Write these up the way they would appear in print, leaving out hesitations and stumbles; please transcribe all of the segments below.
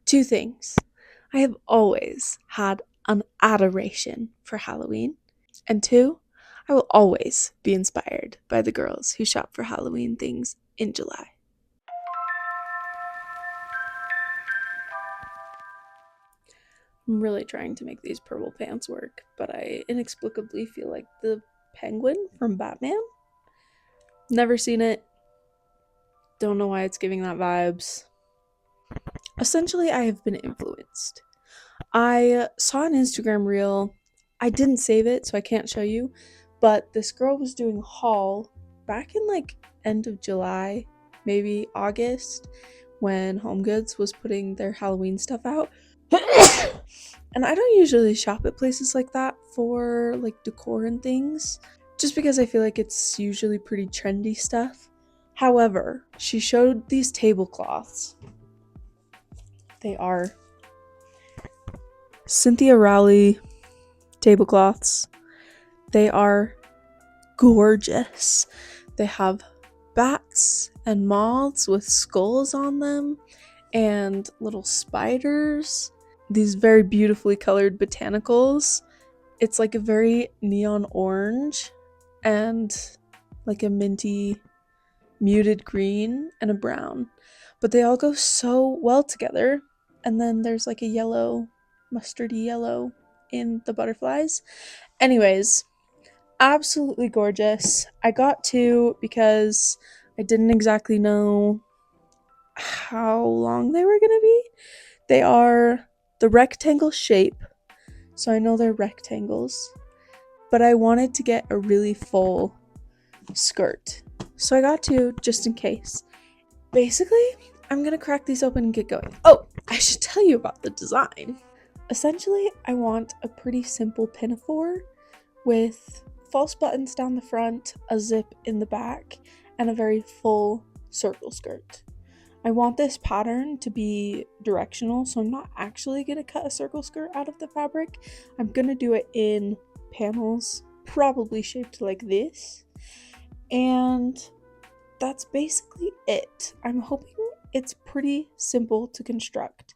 Two things. I have always had an adoration for Halloween. And two, I will always be inspired by the girls who shop for Halloween things in July. I'm really trying to make these purple pants work, but I inexplicably feel like the penguin from Batman. Never seen it. Don't know why it's giving that vibes. Essentially, I have been influenced. I saw an Instagram reel. I didn't save it, so I can't show you, but this girl was doing a haul back in like end of July, maybe August, when Home Goods was putting their Halloween stuff out. And I don't usually shop at places like that for like decor and things, just because I feel like it's usually pretty trendy stuff. However, she showed these tablecloths. They are Cynthia Rowley tablecloths. They are gorgeous. They have bats and moths with skulls on them and little spiders. These very beautifully colored botanicals. It's like a very neon orange and like a minty muted green and a brown. But they all go so well together. And then there's like a yellow, mustardy yellow in the butterflies. Anyways, absolutely gorgeous. I got two because I didn't exactly know how long they were gonna be. They are the rectangle shape, so I know they're rectangles, but I wanted to get a really full skirt, so I got two just in case. Basically, I'm gonna crack these open and get going. Oh, I should tell you about the design. Essentially, I want a pretty simple pinafore with false buttons down the front, a zip in the back, and a very full circle skirt. I want this pattern to be directional, so I'm not actually going to cut a circle skirt out of the fabric. I'm going to do it in panels, probably shaped like this. And that's basically it. I'm hoping it's pretty simple to construct.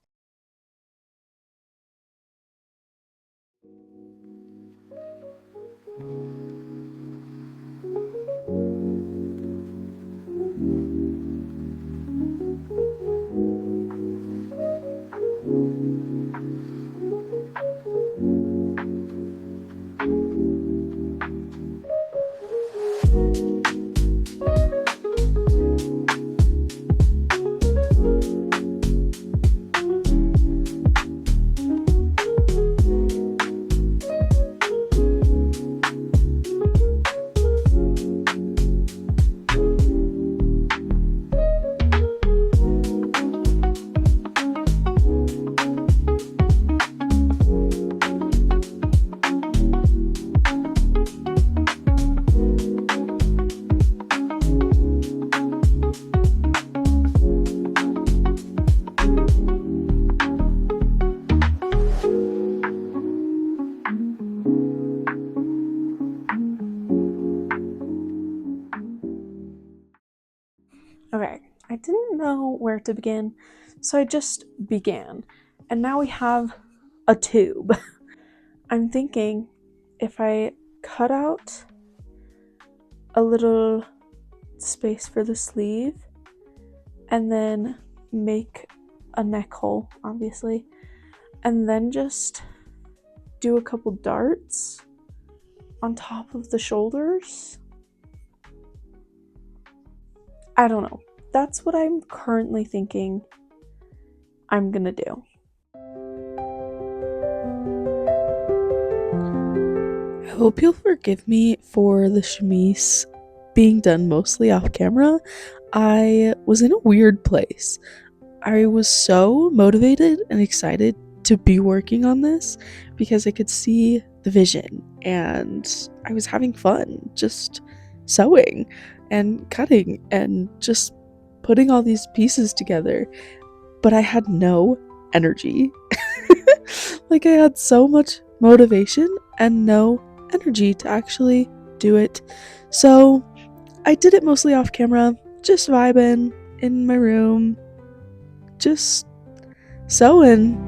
Okay, I didn't know where to begin, so I just began. And now we have a tube. I'm thinking if I cut out a little space for the sleeve and then make a neck hole, obviously, and then just do a couple darts on top of the shoulders. I don't know. That's what I'm currently thinking I'm gonna do. I hope you'll forgive me for the chemise being done mostly off camera. I was in a weird place. I was so motivated and excited to be working on this because I could see the vision and I was having fun just sewing and cutting and just putting all these pieces together, but I had no energy. Like, I had so much motivation and no energy to actually do it. So I did it mostly off camera, just vibing in my room, just sewing.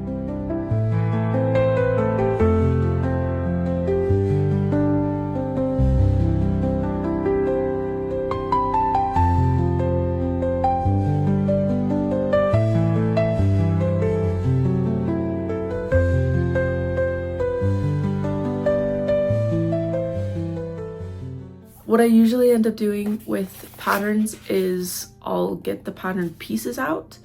What I usually end up doing with patterns is I'll get the pattern pieces out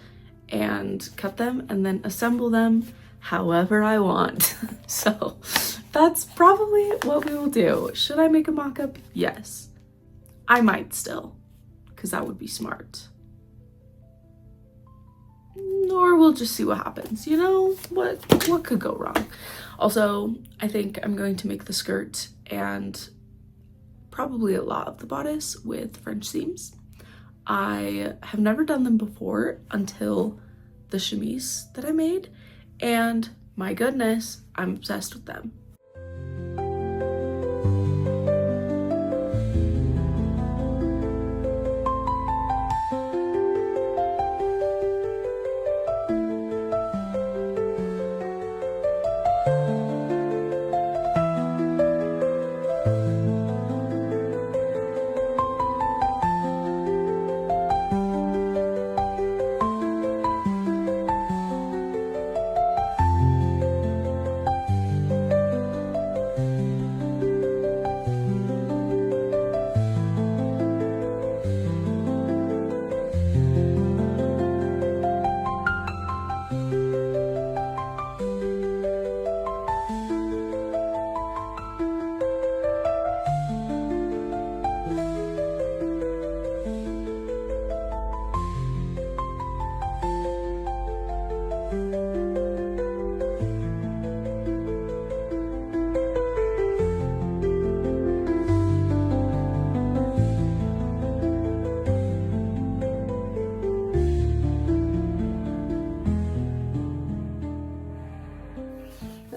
and cut them and then assemble them however I want. So that's probably what we will do. Should I make a mock-up? Yes. I might still, because that would be smart. Or we'll just see what happens. You know, what could go wrong? Also, I think I'm going to make the skirt and probably a lot of the bodice with French seams. I have never done them before until the chemise that I made, and my goodness, I'm obsessed with them.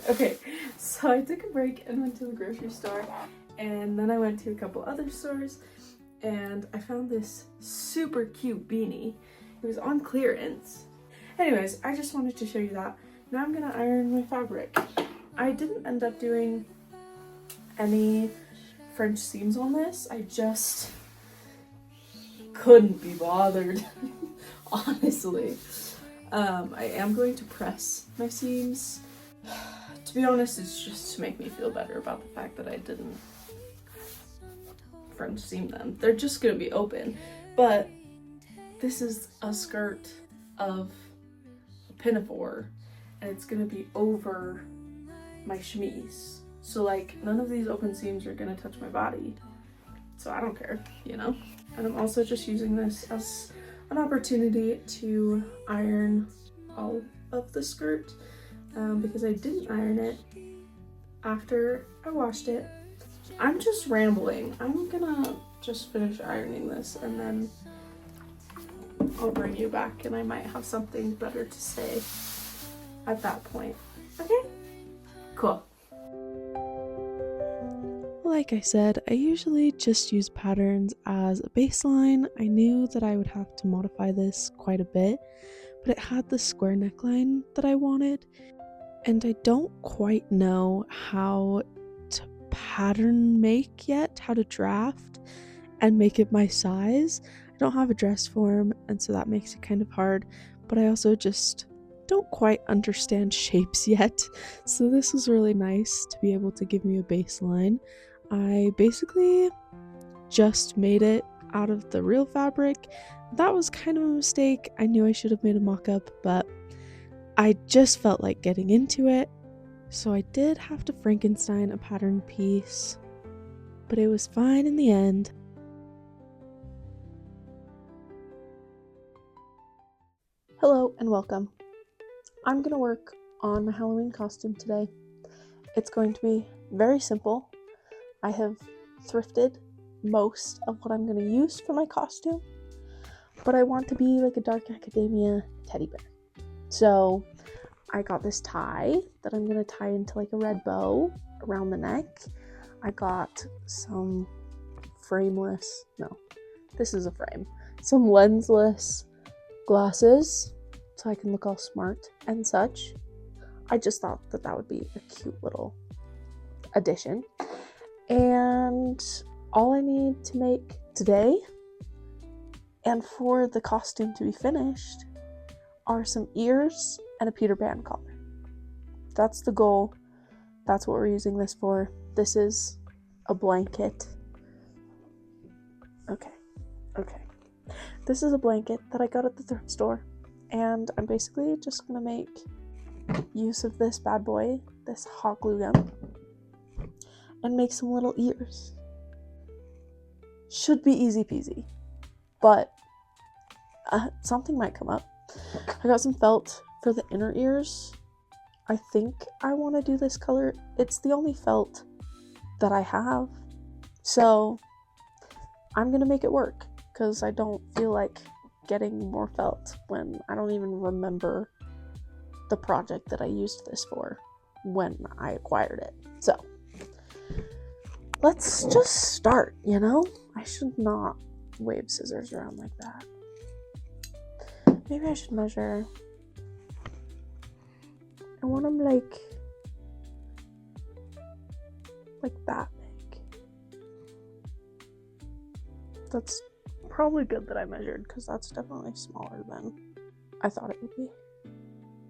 Okay, so I took a break and went to the grocery store, and then I went to a couple other stores, and I found this super cute beanie. It was on clearance. Anyways, I just wanted to show you that. Now I'm gonna iron my fabric. I didn't end up doing any French seams on this. I just couldn't be bothered, honestly. I am going to press my seams. To be honest, it's just to make me feel better about the fact that I didn't French seam them. They're just gonna be open, but this is a skirt of a Pinafore, and it's gonna be over my chemise. So like, none of these open seams are gonna touch my body. So I don't care, you know? And I'm also just using this as an opportunity to iron all of the skirt. Because I didn't iron it after I washed it. I'm just rambling. I'm gonna just finish ironing this and then I'll bring you back and I might have something better to say at that point. Okay? Cool. Like I said, I usually just use patterns as a baseline. I knew that I would have to modify this quite a bit, but it had the square neckline that I wanted. And I don't quite know how to pattern make yet, how to draft and make it my size. I don't have a dress form, and so that makes it kind of hard, but I also just don't quite understand shapes yet. So this was really nice to be able to give me a baseline. I basically just made it out of the real fabric. That was kind of a mistake. I knew I should have made a mock-up, but I just felt like getting into it, so I did have to Frankenstein a pattern piece, but it was fine in the end. Hello and welcome. I'm gonna work on my Halloween costume today. It's going to be very simple. I have thrifted most of what I'm gonna use for my costume, but I want to be like a dark academia teddy bear. So I got this tie that I'm gonna tie into like a red bow around the neck. I got some some lensless glasses so I can look all smart and such. I just thought that that would be a cute little addition. And all I need to make today and for the costume to be finished are some ears and a Peter Pan collar. That's the goal. That's what we're using this for. This is a blanket. Okay. This is a blanket that I got at the thrift store, and I'm basically just gonna make use of this bad boy, this hot glue gun, and make some little ears. Should be easy peasy, but something might come up. I got some felt for the inner ears. I think I want to do this color. It's the only felt that I have, so I'm gonna make it work, because I don't feel like getting more felt when I don't even remember the project that I used this for when I acquired it. So let's just start, you know? I should not wave scissors around like that. Maybe I should measure. I want them like that big. That's probably good that I measured, because that's definitely smaller than I thought it would be.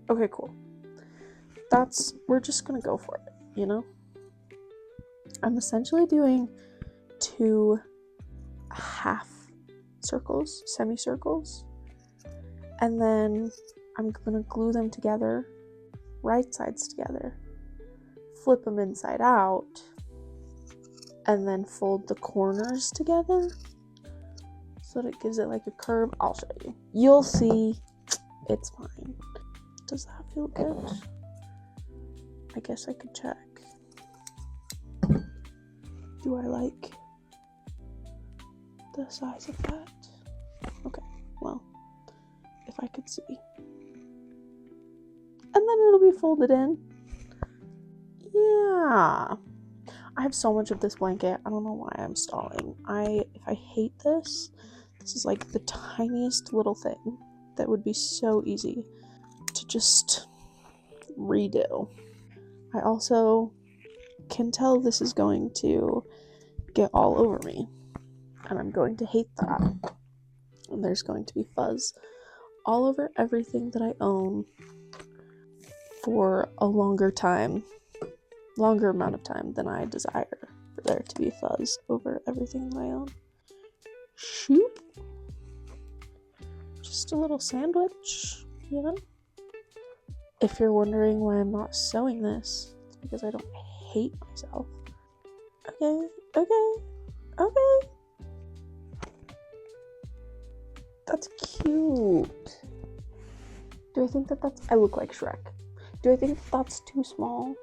Okay, cool. We're just gonna go for it, you know? I'm essentially doing 2 half circles, semicircles, and then I'm gonna glue them together, right sides together, flip them inside out, and then fold the corners together so that it gives it like a curve. I'll show you. You'll see. It's fine. Does that feel good? I guess I could check. Do I like the size of that? Okay, well, if I could see. And then it'll be folded in. Yeah. I have so much of this blanket. I don't know why I'm stalling. If I hate this is like the tiniest little thing that would be so easy to just redo. I also can tell this is going to get all over me, and I'm going to hate that. And there's going to be fuzz all over everything that I own for a longer amount of time than I desire for there to be fuzz over everything that I own. Shoop. Just a little sandwich, you know? If you're wondering why I'm not sewing this, it's because I don't hate myself. Okay. That's cute. Do I think I look like Shrek. Do I think that's too small?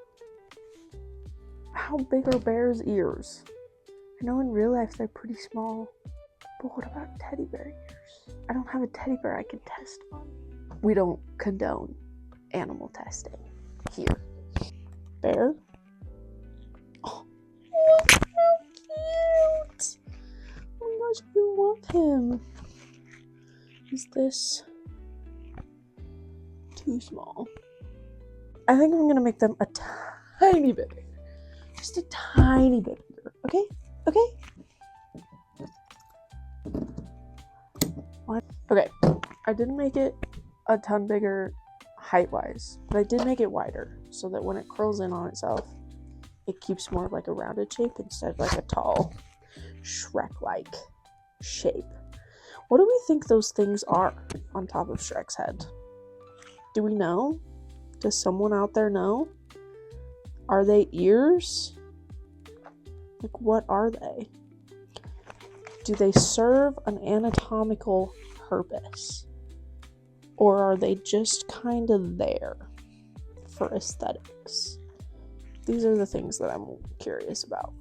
How big are bears' ears? I know in real life they're pretty small, but what about teddy bear ears? I don't have a teddy bear I can test on. We don't condone animal testing here. Bear? Oh, how cute! Oh my gosh, I love him. Is this too small? I think I'm gonna make them a tiny bit bigger. Just a tiny bit bigger. Okay? Okay, I didn't make it a ton bigger height-wise, but I did make it wider so that when it curls in on itself, it keeps more of like a rounded shape instead of like a tall Shrek-like shape. What do we think those things are on top of Shrek's head? Do we know? Does someone out there know? Are they ears? Like, what are they? Do they serve an anatomical purpose? Or are they just kind of there for aesthetics? These are the things that I'm curious about.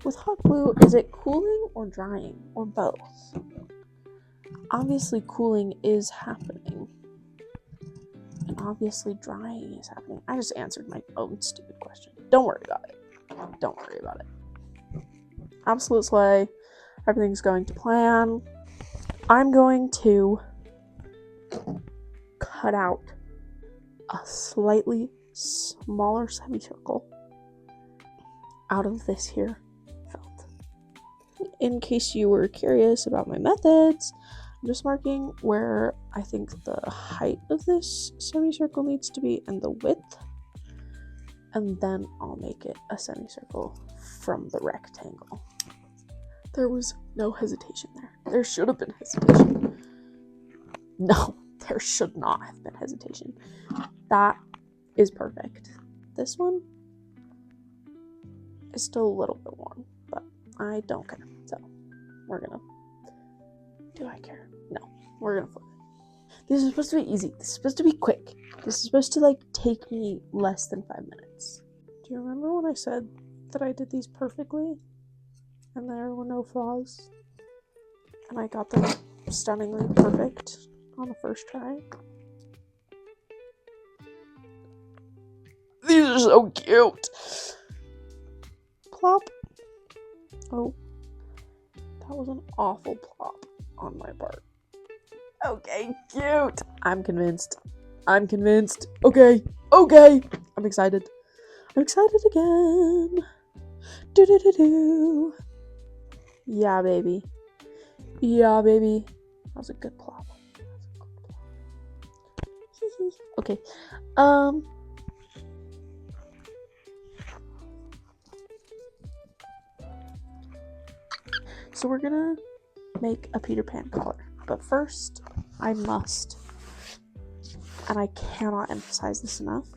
With hot glue, is it cooling or drying or both? Obviously cooling is happening. And obviously drying is happening. I just answered my own stupid question. Don't worry about it. Absolute slay. Everything's going to plan. I'm going to cut out a slightly smaller semicircle out of this here felt. In case you were curious about my methods, I'm just marking where I think the height of this semicircle needs to be and the width, and then I'll make it a semicircle from the rectangle. There was no hesitation there. There should have been hesitation. No, there should not have been hesitation. That is perfect. This one is still a little bit warm, but I don't care. So we're gonna, do I care? No, we're gonna flip it. This is supposed to be easy. This is supposed to be quick. This is supposed to like take me less than 5 minutes. Do you remember when I said that I did these perfectly and there were no flaws? And I got them stunningly perfect on the first try. These are so cute. Plop. Oh, that was an awful plop on my part. Okay, cute. I'm convinced. Okay. I'm excited. Again. Do. Yeah, baby. That was a good plop. Okay. So we're gonna make a Peter Pan collar. But first, I must, and I cannot emphasize this enough,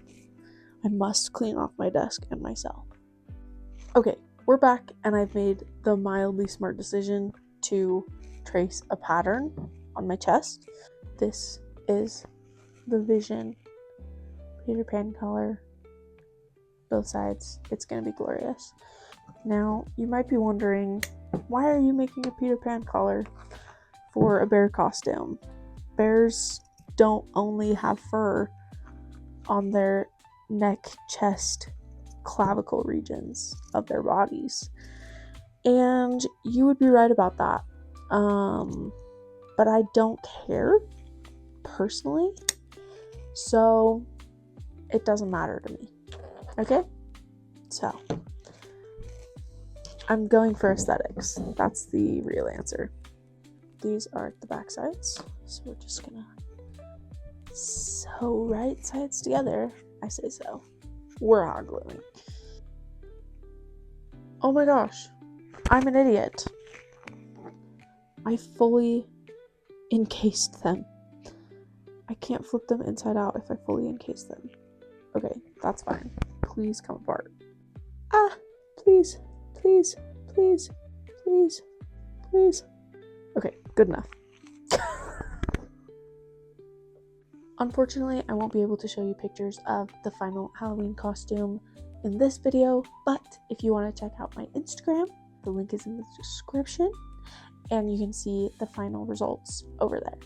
I must clean off my desk and myself. Okay, we're back, and I've made the mildly smart decision to trace a pattern on my chest. This is the Vision Peter Pan collar. Both sides. It's gonna be glorious. Now, you might be wondering, why are you making a Peter Pan collar for a bear costume? Bears don't only have fur on their neck, chest, clavicle regions of their bodies. And you would be right about that. But I don't care, personally. So, it doesn't matter to me. Okay? So, I'm going for aesthetics. That's the real answer. These are the back sides. So we're just gonna sew right sides together. I say so. We're hot gluing. Oh my gosh. I'm an idiot. I fully encased them. I can't flip them inside out if I fully encase them. Okay, that's fine. Please come apart. Please. Okay, good enough. Unfortunately, I won't be able to show you pictures of the final Halloween costume in this video, but if you want to check out my Instagram, the link is in the description, and you can see the final results over there.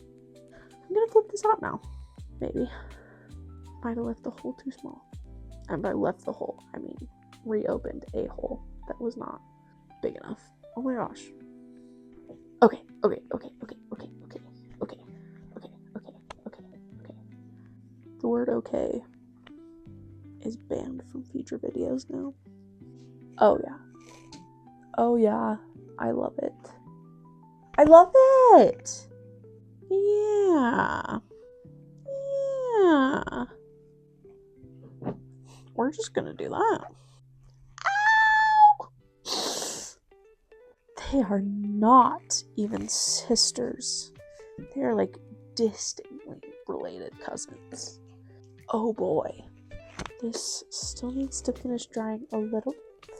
I'm gonna flip this out now. Maybe. Might have left the hole too small. And by left the hole, I mean reopened a hole that was not big enough. Oh my gosh. Okay. The word okay is banned from future videos now. Oh yeah. I love it. Yeah. We're just gonna do that. Ow! They are not even sisters. They are like distantly related cousins. Oh boy. This still needs to finish drying a little bit.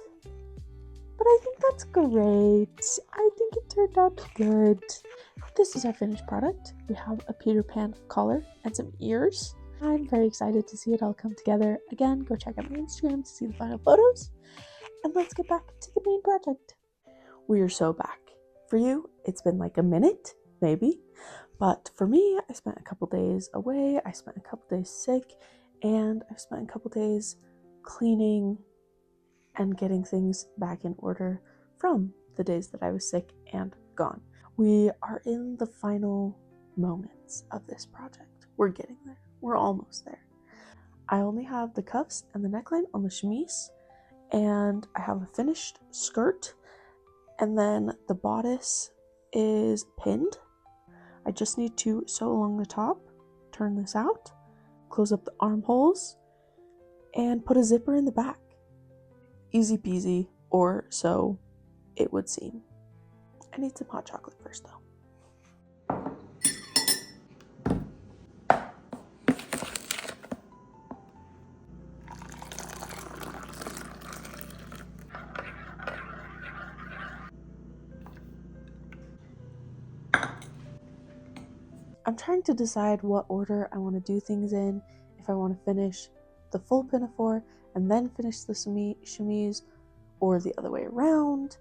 But I think that's great. I think it turned out good. This is our finished product. We have a Peter Pan collar and some ears. I'm very excited to see it all come together. Again, go check out my Instagram to see the final photos. And let's get back to the main project. We are so back. For you, it's been like a minute, maybe. But for me, I spent a couple days away. I spent a couple days sick. And I've spent a couple days cleaning and getting things back in order from the days that I was sick and gone. We are in the final moments of this project. we're getting there. We're almost there. I only have the cuffs and the neckline on the chemise, and I have a finished skirt, and then the bodice is pinned. I just need to sew along the top, turn this out, close up the armholes, and put a zipper in the back. Easy peasy, or so it would seem. I need some hot chocolate first though. I'm trying to decide what order I want to do things in, if I want to finish the full pinafore and then finish the chemise, or the other way around,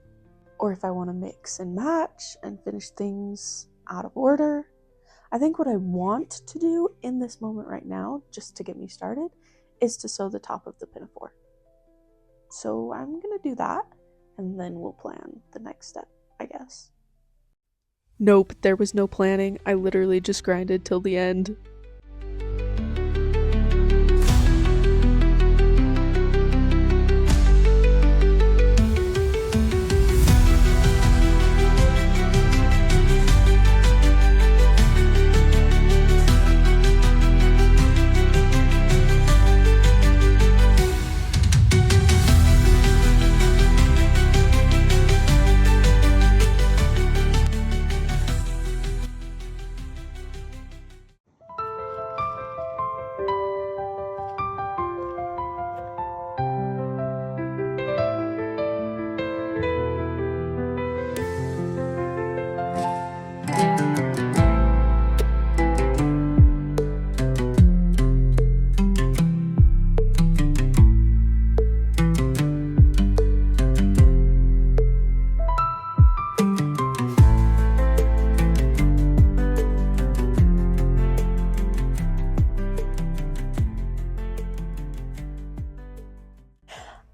or if I want to mix and match and finish things out of order. I think what I want to do in this moment right now, just to get me started, is to sew the top of the pinafore. So I'm gonna do that, and then we'll plan the next step, I guess. Nope, there was no planning. I literally just grinded till the end.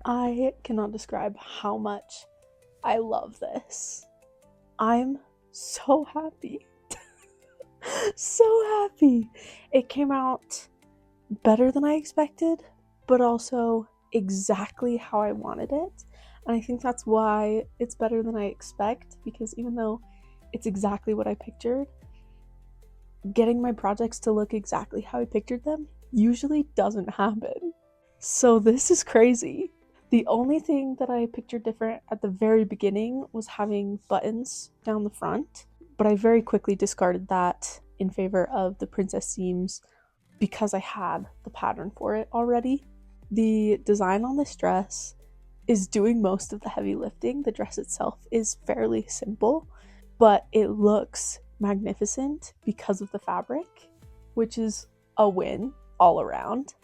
I cannot describe how much I love this. I'm so happy. So happy. It came out better than I expected, but also exactly how I wanted it. And I think that's why it's better than I expect, because even though it's exactly what I pictured, getting my projects to look exactly how I pictured them usually doesn't happen. So this is crazy. The only thing that I pictured different at the very beginning was having buttons down the front, but I very quickly discarded that in favor of the princess seams because I had the pattern for it already. The design on this dress is doing most of the heavy lifting. The dress itself is fairly simple, but it looks magnificent because of the fabric, which is a win all around.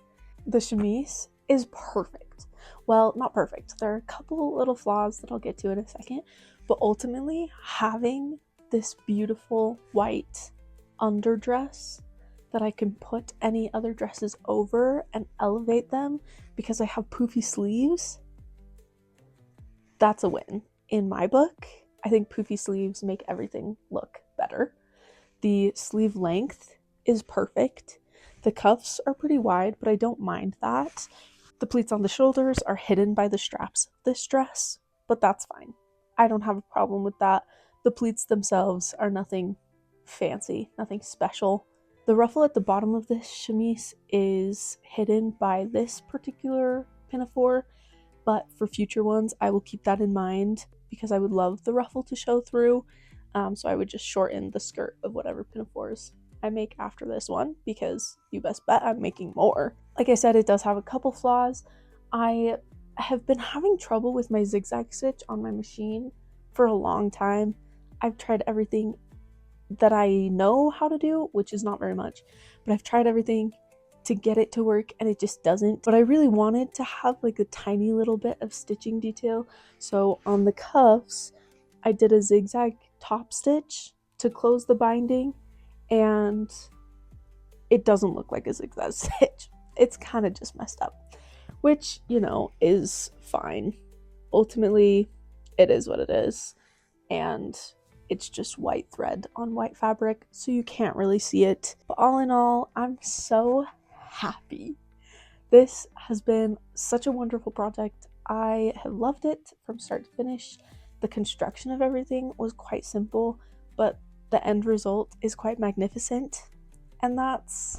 The chemise is perfect. Well, not perfect. There are a couple little flaws that I'll get to in a second, but ultimately having this beautiful white underdress that I can put any other dresses over and elevate them because I have poofy sleeves, that's a win in my book. I think poofy sleeves make everything look better. The sleeve length is perfect. The cuffs are pretty wide, but I don't mind that. The pleats on the shoulders are hidden by the straps of this dress, but that's fine. I don't have a problem with that. The pleats themselves are nothing fancy, nothing special. The ruffle at the bottom of this chemise is hidden by this particular pinafore, but for future ones, I will keep that in mind because I would love the ruffle to show through. So I would just shorten the skirt of whatever pinafores I make after this one, because you best bet I'm making more. Like I said, it does have a couple flaws. I have been having trouble with my zigzag stitch on my machine for a long time. I've tried everything that I know how to do, which is not very much, but I've tried everything to get it to work and it just doesn't. But I really wanted to have like a tiny little bit of stitching detail. So on the cuffs, I did a zigzag top stitch to close the binding, and it doesn't look like a zigzag stitch. It's kind of just messed up, which, you know, is fine. Ultimately, it is what it is, and it's just white thread on white fabric, so you can't really see it. But all in all, I'm so happy. This has been such a wonderful project. I have loved it from start to finish. The construction of everything was quite simple, but the end result is quite magnificent. And that's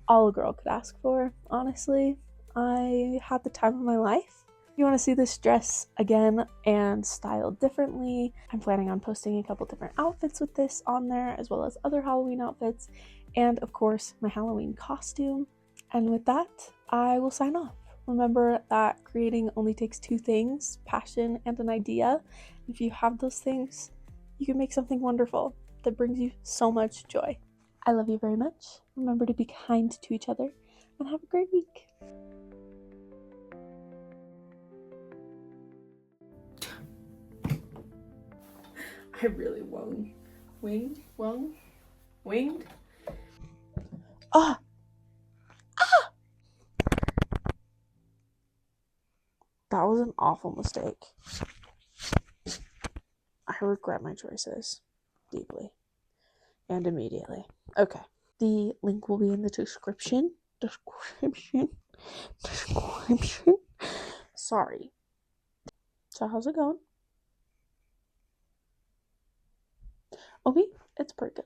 all a girl could ask for, honestly. I had the time of my life. If you want to see this dress again and styled differently, I'm planning on posting a couple different outfits with this on there, as well as other Halloween outfits, and of course my Halloween costume. And with that, I will sign off. Remember that creating only takes two things: passion and an idea. If you have those things, you can make something wonderful that brings you so much joy. I love you very much. Remember to be kind to each other, and have a great week. I really winged. Ah! That was an awful mistake. I regret my choices deeply and immediately. Okay. The link will be in the description. Sorry. So how's it going? Okay, it's pretty good.